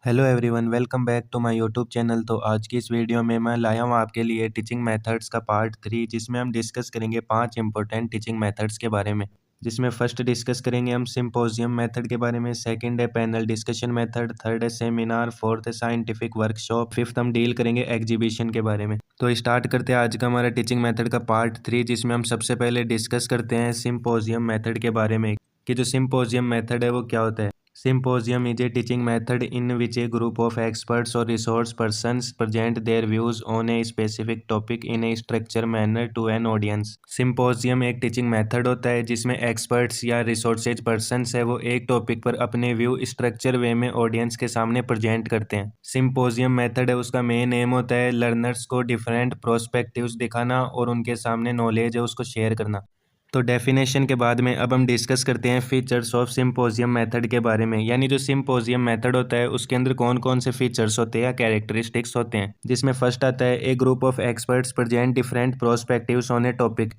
Hello everyone, welcome back to my YouTube channel. तो आज की इस वीडियो में मैं लाया हूँ आपके लिए टीचिंग मेथड्स का पार्ट 3, जिसमें हम डिस्कस करेंगे 5 इंपॉर्टेंट टीचिंग मेथड्स के बारे में। जिसमें फर्स्ट डिस्कस करेंगे हम सिंपोजियम मेथड के बारे में, सेकंड है पैनल डिस्कशन मेथड, थर्ड है सेमिनार, फोर्थ है साइंटिफिक वर्कशॉप, फिफ्थ हम डील करेंगे एग्जीबिशन के बारे में। तो स्टार्ट करते हैं आज का हमारा टीचिंग मेथड का पार्ट 3, जिसमें हम सबसे पहले डिस्कस करते हैं सिंपोजियम मेथड के बारे में कि जो सिंपोजियम मेथड है वो क्या होता है। Symposium is a teaching method in which a group of experts or resource persons present their views on a specific topic in a structured manner to an audience. Symposium एक teaching method होता है जिसमें experts या resources persons है वो एक topic पर अपने व्यू स्ट्रक्चर वे में ऑडियंस के सामने प्रेजेंट करते हैं। सिंपोजियम मेथड है उसका मेन एम होता है लर्नर्स को डिफरेंट प्रोस्पेक्टिव्स दिखाना और उनके सामने नॉलेज है उसको शेयर करना। तो डेफिनेशन के बाद में अब हम डिस्कस करते हैं फीचर्स ऑफ सिंपोजियम मेथड के बारे में, यानी जो सिंपोजियम मेथड होता है उसके अंदर कौन कौन से फीचर्स होते हैं या कैरेक्टरिस्टिक्स होते हैं। जिसमें फर्स्ट आता है a group of experts present different prospectives on a topic.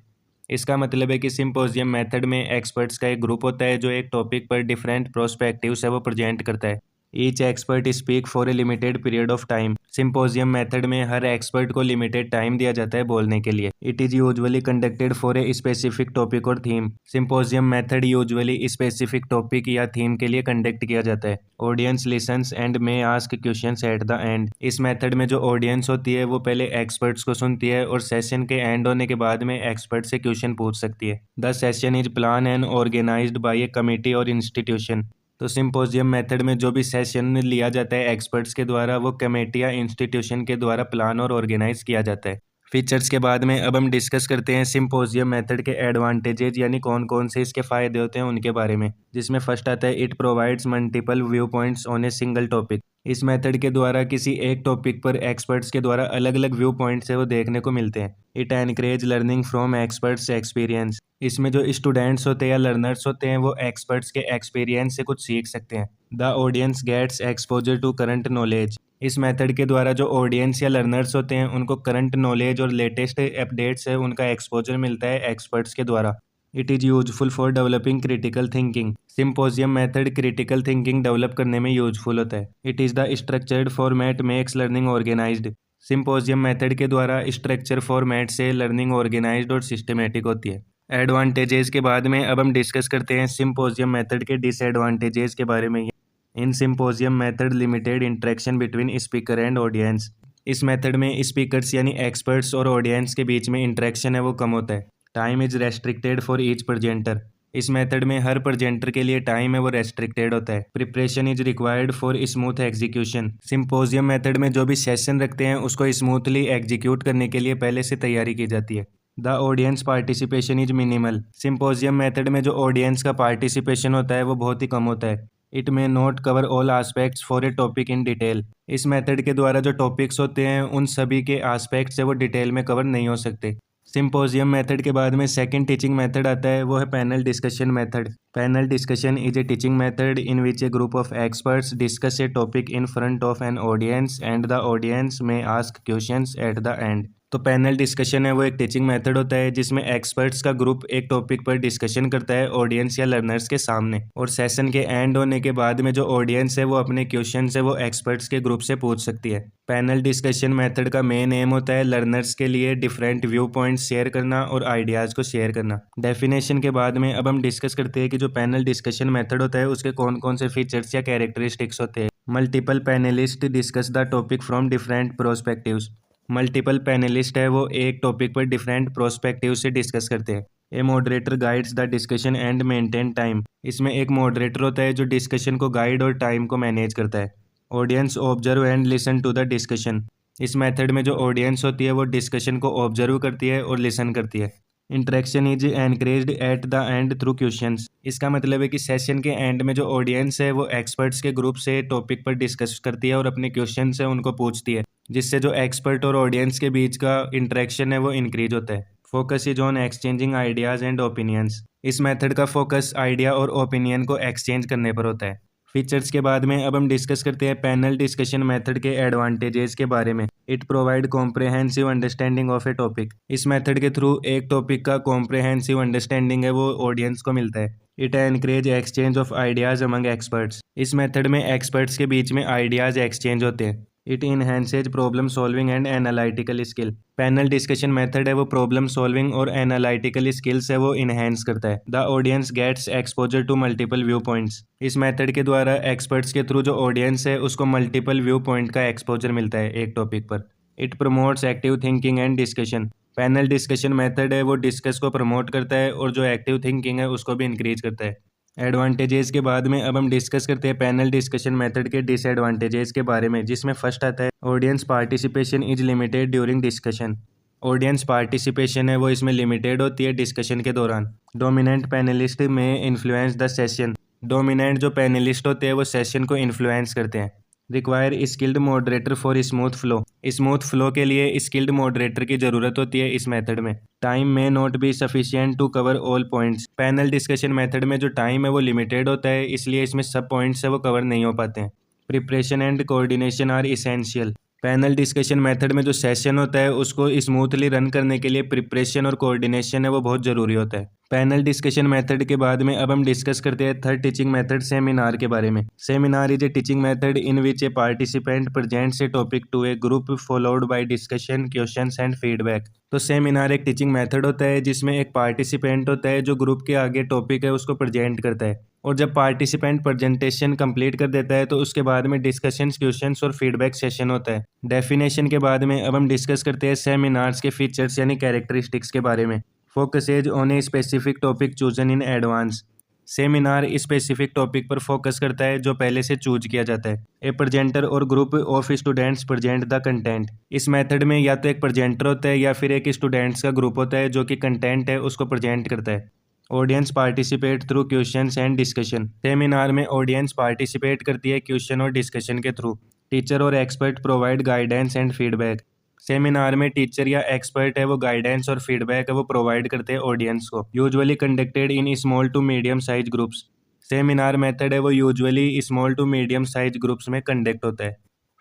इसका मतलब है कि सिंपोजियम मेथड में एक्सपर्ट्स का एक ग्रुप होता है जो एक टॉपिक पर डिफरेंट प्रोस्पेक्टिव्स है वो प्रेजेंट करता है। Each expert speak for a limited period of time. Symposium method में हर एक्सपर्ट को लिमिटेड टाइम दिया जाता है बोलने के लिए। It is usually conducted for a specific topic और theme. Symposium method usually specific topic या थीम के लिए कंडक्ट किया जाता है। Audience listens and may ask questions at the end. इस मेथड में जो ऑडियंस होती है वो पहले एक्सपर्ट्स को सुनती है और सेशन के एंड होने के बाद में एक्सपर्ट से क्वेश्चन पूछ सकती है। The session is plan and organised by a committee और इंस्टीट्यूशन। तो सिंपोजियम मेथड में जो भी सेशन लिया जाता है एक्सपर्ट्स के द्वारा वो कमेटी या इंस्टीट्यूशन के द्वारा प्लान और ऑर्गेनाइज किया जाता है। फीचर्स के बाद में अब हम डिस्कस करते हैं सिंपोजियम मेथड के एडवांटेजेस, यानी कौन कौन से इसके फ़ायदे होते हैं उनके बारे में। जिसमें फर्स्ट आता है it provides multiple view points on a single topic. इस मेथड के द्वारा किसी एक टॉपिक पर एक्सपर्ट्स के द्वारा अलग अलग व्यू पॉइंट्स है वो देखने को मिलते हैं। It encourage learning from experts experience. इसमें जो स्टूडेंट्स होते हैं या लर्नर्स होते हैं वो एक्सपर्ट्स के एक्सपीरियंस से कुछ सीख सकते हैं। The audience gets exposure to current knowledge. इस मेथड के द्वारा जो ऑडियंस या लर्नर्स होते हैं उनको करंट नॉलेज और लेटेस्ट अपडेट्स है उनका एक्सपोजर मिलता है एक्सपर्ट्स के द्वारा। It is useful for developing critical thinking. Symposium method critical thinking develop करने में यूजफुल होता है। It is the structured format makes learning organised. Symposium method के द्वारा स्ट्रक्चर फॉर्मेट से लर्निंग ऑर्गेनाइज्ड और सिस्टमेटिक होती है। एडवांटेजेस के बाद में अब हम डिस्कस करते हैं सिंपोजियम मेथड के डिसएडवांटेजेस के बारे में। In symposium method limited interaction between speaker and audience. इस मेथड में स्पीकर्स यानी एक्सपर्ट्स और ऑडियंस के बीच में इंटरेक्शन है वो कम होता है। Time is restricted for each presenter. इस मेथड में हर प्रेजेंटर के लिए टाइम है वो रेस्ट्रिक्टेड होता है। Preparation is required for smooth execution. Symposium method में जो भी सेशन रखते हैं उसको स्मूथली एग्जीक्यूट करने के लिए पहले से तैयारी की जाती है। The audience participation is minimal. Symposium method में जो ऑडियंस का पार्टिसिपेशन होता है वो बहुत ही कम होता है। It may not cover all aspects for a topic in detail. इस मेथड के द्वारा जो टॉपिक्स होते हैं उन सभी के आस्पेक्ट्स है वो डिटेल में कवर नहीं हो सकते। सिंपोजियम मेथड के बाद में सेकंड टीचिंग मेथड आता है वो है panel discussion method. Panel discussion is a teaching method in which a group of experts discuss a topic in front of an audience and the audience may ask questions at the end. तो panel discussion है वो एक teaching method होता है जिसमें experts का group एक topic पर डिस्कशन करता है ऑडियंस या लर्नर्स के सामने, और सेशन के एंड होने के बाद में जो ऑडियंस है वो अपने क्वेश्चन है वो एक्सपर्ट्स के ग्रुप से पूछ सकती है। पैनल डिस्कशन मेथड का मेन एम होता है लर्नर्स के लिए डिफरेंट व्यू पॉइंट्स शेयर करना और आइडियाज़ को शेयर करना। डेफिनेशन के बाद में अब हम डिस्कस करते हैं कि जो पैनल डिस्कशन मेथड होता है उसके कौन कौन से फीचर्स या कैरेक्टरिस्टिक्स होते हैं। Multiple panelist discuss the topic from different prospectives. Multiple panelist है वो एक टॉपिक पर डिफरेंट प्रोस्पेक्टिव से डिस्कस करते हैं। A moderator guides the discussion and maintain time. इसमें एक मॉडरेटर होता है जो डिस्कशन को गाइड और टाइम को मैनेज करता है। Audience observe and listen to the discussion. इस मेथड में जो ऑडियंस होती है वो डिस्कशन को ऑब्जर्व करती है और लिसन करती है। Interaction is encouraged eight the and through questions. इसका मतलब है कि सेशन के एंड में जो ऑडियंस है वो एक्सपर्ट्स के ग्रुप से टॉपिक पर डिस्कस करती है और अपने क्वेश्चन से उनको पूछती है, जिससे जो एक्सपर्ट और ऑडियंस के बीच का इंटरेक्शन है वो इंक्रीज होता है। Focus is on exchanging ideas and opinions. इस मेथड का फोकस आइडिया और ओपिनियन को एक्सचेंज करने पर होता है। फीचर्स के बाद में अब हम डिस्कस करते हैं पैनल डिस्कशन मेथड के एडवांटेजेस के बारे में। It provide comprehensive understanding of A topic. इस मेथड के थ्रू एक टॉपिक का कॉम्प्रहेंसिव अंडरस्टैंडिंग है वो ऑडियंस को मिलता है। It encourage exchange of ideas among experts. इस मेथड में एक्सपर्ट्स के बीच में आइडियाज एक्सचेंज होते हैं। It enhances problem solving and analytical skill. Panel discussion method है वो प्रॉब्लम सॉल्विंग और एनालिटिकल स्किल्स है वो इनहेंस करता है। The audience gets exposure to multiple view points. इस मेथड के द्वारा एक्सपर्ट्स के थ्रू जो ऑडियंस है उसको मल्टीपल व्यू पॉइंट का एक्सपोजर मिलता है एक टॉपिक पर। It promotes active thinking and discussion. Panel discussion method है वो डिस्कस को प्रमोट करता है और जो एक्टिव थिंकिंग है उसको भी इंक्रीज करता है। एडवांटेजेस के बाद में अब हम डिस्कस करते हैं पैनल डिस्कशन मेथड के डिसएडवांटेजेस के बारे में, जिसमें फर्स्ट आता है audience participation is limited during discussion. Audience participation है वो इसमें लिमिटेड होती है डिस्कशन के दौरान। डोमिनेंट पैनलिस्ट में इन्फ्लुएंस द सेशन। डोमिनेंट जो पैनलिस्ट होते हैं वो सेशन को इन्फ्लुएंस करते हैं। Require skilled moderator for smooth flow. Smooth flow के लिए स्किल्ड मॉडरेटर की ज़रूरत होती है इस मेथड में। Time may not be sufficient to cover all points. Panel discussion method में जो टाइम है वो लिमिटेड होता है, इसलिए इसमें सब पॉइंट्स है वो कवर नहीं हो पाते हैं। Preparation and coordination are essential. Panel discussion method में जो सेशन होता है उसको स्मूथली रन करने के लिए प्रिपरेशन और कोऑर्डिनेशन है वो बहुत ज़रूरी होता है। पैनल डिस्कशन मेथड के बाद में अब हम डिस्कस करते हैं थर्ड टीचिंग मेथड सेमिनार के बारे में। Seminar is a teaching method in which a participant presents a topic to a group followed by discussion, questions and feedback. तो सेमिनार एक टीचिंग मेथड होता है जिसमें एक पार्टिसिपेंट होता है जो ग्रुप के आगे टॉपिक है उसको प्रेजेंट करता है, और जब पार्टिसिपेंट प्रेजेंटेशन कंप्लीट कर देता है तो उसके बाद में डिस्कशंस, क्वेश्चंस और फीडबैक सेशन होता है। डेफिनेशन के बाद में अब हम डिस्कस करते हैं सेमिनार्स के फीचर्स यानी कैरेक्टरिस्टिक्स के बारे में। Focuses on A specific topic chosen in advance. Seminar specific topic पर फोकस करता है जो पहले से चूज किया जाता है। ए प्रेजेंटर और group of students present the content. इस मेथड में या तो एक प्रेजेंटर होता है या फिर एक स्टूडेंट्स का ग्रुप होता है जो कि कंटेंट है उसको प्रेजेंट करता है। Audience participate through questions and discussion. Seminar में ऑडियंस पार्टिसिपेट करती है क्वेश्चन और डिस्कशन के थ्रू। टीचर और expert provide guidance and feedback. Seminar में टीचर या एक्सपर्ट है वो गाइडेंस और फीडबैक है वो प्रोवाइड करते हैं ऑडियंस को। Usually conducted in small to medium size groups. Seminar method है वो usually small to medium size groups में कंडक्ट होता है।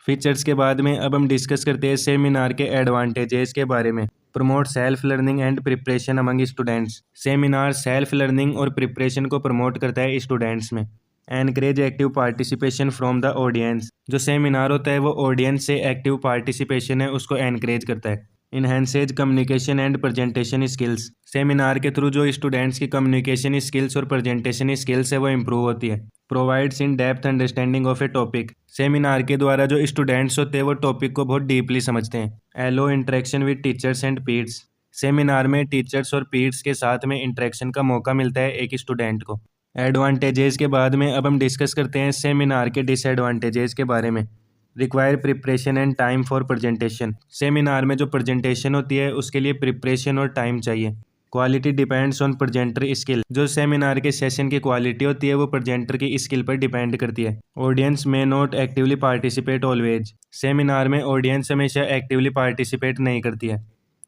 फीचर्स के बाद में अब हम डिस्कस करते हैं सेमिनार के एडवांटेजेस के बारे में। Promote self learning and preparation among students. Seminar self learning और प्रिपरेशन को प्रमोट करता है स्टूडेंट्स में। Encourage active participation from the audience. जो सेमिनार होता है वो ऑडियंस से एक्टिव पार्टिसिपेशन है उसको एनकरेज करता है। Enhances communication and presentation skills. Seminar के थ्रू जो स्टूडेंट्स की कम्युनिकेशन स्किल्स और प्रेजेंटेशन स्किल्स है वो इम्प्रूव होती है। Provides in depth understanding of A topic. Seminar के द्वारा जो स्टूडेंट्स होते हैं वो टॉपिक को बहुत डीपली समझते हैं। Allow interaction with teachers and peers. Seminar में टीचर्स और पीयर्स के साथ में इंटरेक्शन का मौका मिलता है एक स्टूडेंट को। एडवांटेजेस के बाद में अब हम डिस्कस करते हैं सेमिनार के डिसएडवांटेजेस के बारे में। Require preparation and time for presentation. Seminar में जो प्रेजेंटेशन होती है उसके लिए प्रिपरेशन और टाइम चाहिए। Quality depends on presenter skill. जो सेमिनार के सेशन की क्वालिटी होती है वो प्रेजेंटर की स्किल पर डिपेंड करती है। Audience may not actively participate always. Seminar में ऑडियंस हमेशा एक्टिवली पार्टिसिपेट नहीं करती है।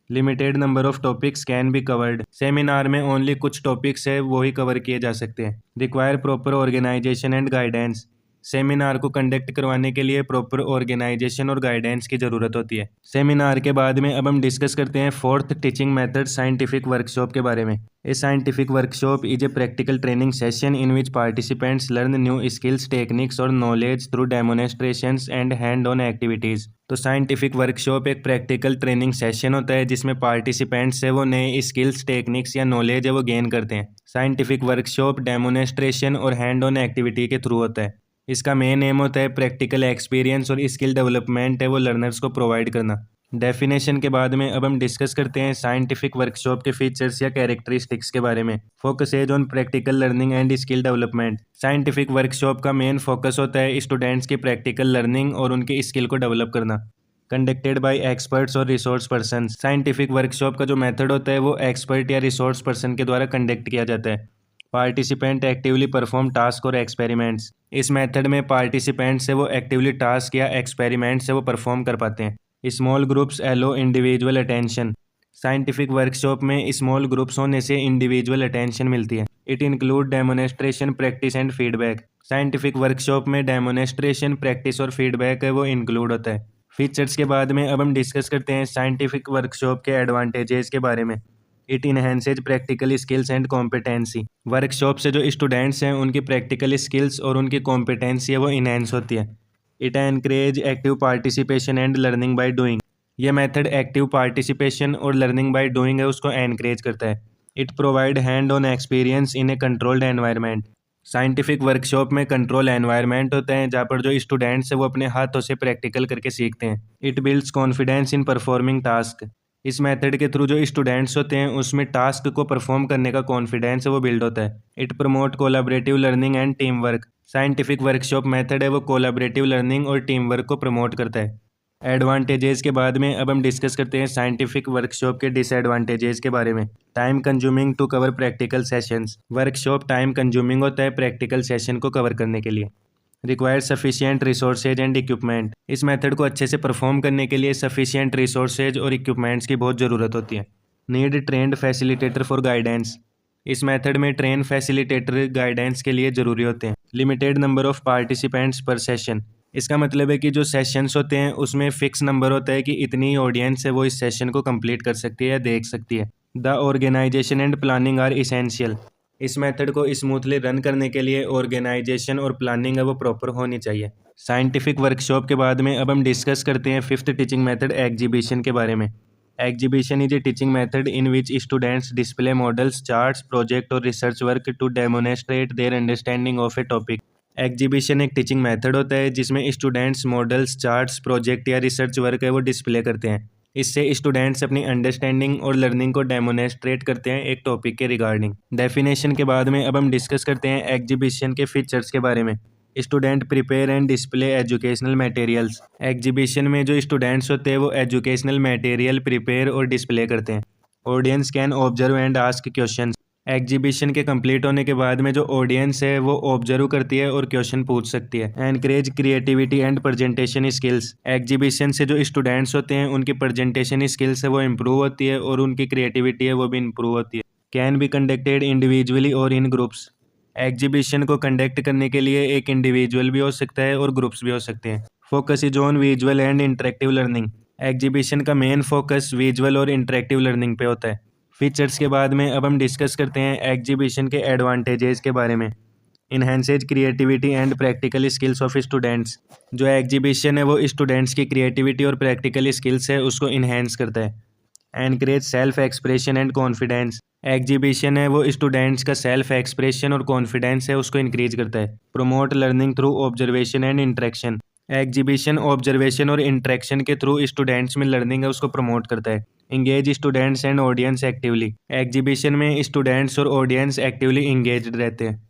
Limited number of topics can be covered. Seminar में ओनली कुछ टॉपिक्स है वो ही कवर किए जा सकते हैं। Require proper organisation and guidance. Seminar को कंडक्ट करवाने के लिए प्रॉपर ऑर्गेनाइजेशन और गाइडेंस की ज़रूरत होती है। सेमिनार के बाद में अब हम डिस्कस करते हैं fourth teaching method scientific workshop के बारे में। A scientific workshop is a practical training session in which participants learn new skills, techniques और knowledge through demonstrations and hand on activities. तो साइंटिफिक वर्कशॉप एक प्रैक्टिकल ट्रेनिंग सेशन होता है जिसमें participants है वो नए स्किल्स, टेक्निक्स या नॉलेज है वो गेन करते हैं। साइंटिफिक वर्कशॉप डेमोन्स्ट्रेशन और हैंड ऑन एक्टिविटी के थ्रू होता है। इसका मेन एम होता है प्रैक्टिकल एक्सपीरियंस और स्किल डेवलपमेंट है वो लर्नर्स को प्रोवाइड करना। डेफिनेशन के बाद में अब हम डिस्कस करते हैं साइंटिफिक वर्कशॉप के फीचर्स या कैरेक्टरिस्टिक्स के बारे में। Focuses on practical learning and skill development. Scientific workshop का मेन फोकस होता है स्टूडेंट्स की प्रैक्टिकल लर्निंग और उनकी स्किल को डेवलप करना। कंडक्टेड बाय एक्सपर्ट्स और रिसोर्स पर्सन। साइंटिफिक वर्कशॉप का जो मेथड होता है वो एक्सपर्ट या रिसोर्स पर्सन के द्वारा कंडक्ट किया जाता है। पार्टिसिपेंट एक्टिवली परफॉर्म टास्क और एक्सपेरिमेंट्स। इस मेथड में पार्टिसिपेंट से वो एक्टिवली टास्क या एक्सपेरिमेंट से वो परफॉर्म कर पाते हैं। Small groups allow individual attention. Scientific workshop में स्मॉल ग्रुप्स होने से इंडिविजुअल अटेंशन मिलती है। It include demonstration, practice and feedback. Scientific workshop में डेमोनेस्ट्रेशन, प्रैक्टिस और फीडबैक है वो इंक्लूड होता है। फीचर्स के बाद में अब हम डिस्कस करते हैं साइंटिफिक वर्कशॉप के एडवांटेजेस के बारे में। It enhances practical skills and competency. Workshop से जो स्टूडेंट्स हैं उनकी प्रैक्टिकल स्किल्स और उनकी कॉम्पिटेंसी है वो इन्हेंस होती है। It encourage active participation and learning by doing. ये मेथड एक्टिव पार्टिसिपेशन और लर्निंग बाय डूइंग है उसको एनकरेज करता है। It provide hand on experience in A controlled environment. Scientific workshop में कंट्रोल एनवायरनमेंट होता है जहाँ पर जो स्टूडेंट्स है वो अपने हाथों से प्रैक्टिकल करके सीखते हैं। It builds confidence in performing task. इस मेथड के थ्रू जो स्टूडेंट्स होते हैं उसमें टास्क को परफॉर्म करने का कॉन्फिडेंस है वो बिल्ड होता है। It promote collaborative learning and team work. Scientific workshop method है वो कोलैबोरेटिव लर्निंग और टीम वर्क को प्रमोट करता है। एडवांटेजेस के बाद में अब हम डिस्कस करते हैं साइंटिफिक वर्कशॉप के डिसएडवांटेजेस के बारे में। Time consuming to cover practical sessions. Workshop time consuming होता है प्रैक्टिकल सेशन को कवर करने के लिए। Require sufficient resources and equipment. इस मेथड को अच्छे से परफॉर्म करने के लिए सफिशिएंट रिसोर्सेज और इक्विपमेंट्स की बहुत ज़रूरत होती है। Need trend facilitator for guidance. इस मेथड में ट्रेन फैसिलिटेटर गाइडेंस के लिए ज़रूरी होते हैं। लिमिटेड नंबर ऑफ पार्टिसिपेंट्स पर सेशन। इसका मतलब है कि जो सेशंस होते हैं उसमें फिक्स नंबर होता है कि इतनी ऑडियंस है वो इस सेशन को कंप्लीट कर सकती है या देख सकती है। The organisation and planning are essential. इस मेथड को स्मूथली रन करने के लिए ऑर्गेनाइजेशन और प्लानिंग है वो प्रॉपर होनी चाहिए। साइंटिफिक वर्कशॉप के बाद में अब हम डिस्कस करते हैं फिफ्थ टीचिंग मेथड एग्जीबिशन के बारे में। Exhibition is a teaching method in which students display models, charts, project और research work to demonstrate their understanding of a topic. Exhibition एक टीचिंग मेथड होता है जिसमें स्टूडेंट्स मॉडल्स, चार्ट्स, प्रोजेक्ट या research work है वो डिस्प्ले करते हैं। इससे स्टूडेंट्स अपनी अंडरस्टैंडिंग और लर्निंग को डेमोनेस्ट्रेट करते हैं एक टॉपिक के रिगार्डिंग। डेफिनेशन के बाद में अब हम डिस्कस करते हैं एग्जीबिशन के फीचर्स के बारे में। Student prepare and display educational materials. Exhibition में जो स्टूडेंट्स होते हैं वो एजुकेशनल मटेरियल प्रिपेयर और डिस्प्ले करते हैं। Audience can observe and ask questions. Exhibition के कंप्लीट होने के बाद में जो ऑडियंस है वो ऑब्जर्व करती है और क्वेश्चन पूछ सकती है। Encourage creativity and presentation skills. Exhibition से जो स्टूडेंट्स होते हैं उनकी प्रेजेंटेशन स्किल्स है वो इम्प्रूव होती है और उनकी क्रिएटिविटी है वो भी इम्प्रूव होती है। कैन बी कंडक्टेड इंडिविजुअली और इन ग्रुप्स। एग्जीबिशन को कंडक्ट करने के लिए एक इंडिविजुअल भी हो सकता है और ग्रुप्स भी हो सकते हैं। Focus is on visual and interactive learning. Exhibition का मेन फोकस विजुअल और इंटरेक्टिव लर्निंग पे होता है। फीचर्स के बाद में अब हम डिस्कस करते हैं एग्जीबिशन के एडवांटेजेस के बारे में। Enhances creativity and practical skills of students. जो एग्जीबिशन है वो स्टूडेंट्स की क्रिएटिविटी और प्रैक्टिकल स्किल्स है उसको इन्हेंस करता है। Encourage self expression and confidence. Exhibition है वो स्टूडेंट्स का सेल्फ एक्सप्रेशन और कॉन्फिडेंस है उसको इंक्रीज करता है। Promote learning through observation and interaction. Exhibition observation और इंटरेक्शन के थ्रू स्टूडेंट्स में लर्निंग है उसको प्रमोट करता है। Engage students and audience actively. Exhibition में स्टूडेंट्स और ऑडियंस एक्टिवली इंगेज्ड रहते हैं।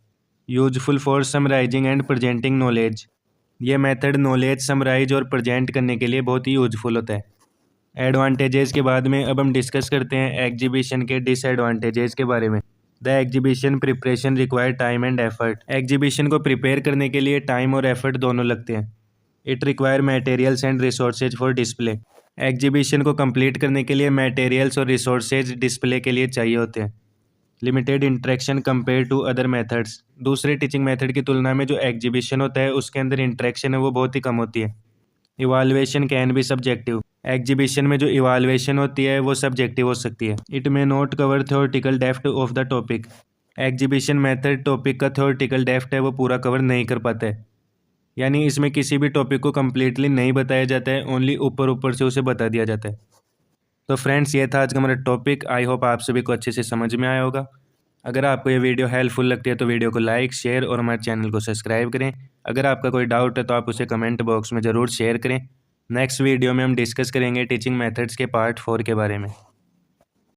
Useful for summarising and presenting knowledge. ये मेथड नॉलेज समराइज और प्रेजेंट करने के लिए बहुत ही यूजफुल होता है। एडवांटेजेस के बाद में अब हम डिस्कस करते हैं एग्जीबिशन के डिसएडवांटेजेस के बारे में। The exhibition preparation require time and effort. Exhibition को प्रिपेयर करने के लिए टाइम और एफर्ट दोनों लगते हैं। It require materials and resources for display. Exhibition को कंप्लीट करने के लिए मटेरियल्स और रिसोर्सेज डिस्प्ले के लिए चाहिए होते हैं। Limited interaction compare to other methods. दूसरे टीचिंग मेथड की तुलना में जो एग्जीबिशन होता है उसके अंदर इंटरेक्शन है वो बहुत ही कम होती है। Evaluation can be subjective. Exhibition में जो इवाल्युएशन होती है वो सब्जेक्टिव हो सकती है। It may not cover theoretical depth of the topic. Exhibition method topic का थ्योरेटिकल डेप्थ है वो पूरा कवर नहीं कर पाता है, यानी इसमें किसी भी टॉपिक को कम्प्लीटली नहीं बताया जाता है, ओनली ऊपर ऊपर से उसे बता दिया जाता है। तो फ्रेंड्स ये था आज का हमारा टॉपिक। आई होप आप सभी को अच्छे से समझ में आया होगा। अगर आपको ये वीडियो हेल्पफुल लगती है तो वीडियो को लाइक, शेयर और हमारे चैनल को सब्सक्राइब करें। अगर आपका कोई डाउट है तो आप उसे कमेंट बॉक्स में ज़रूर शेयर करें। नेक्स्ट वीडियो में हम डिस्कस करेंगे टीचिंग मेथड्स के पार्ट 4 के बारे में।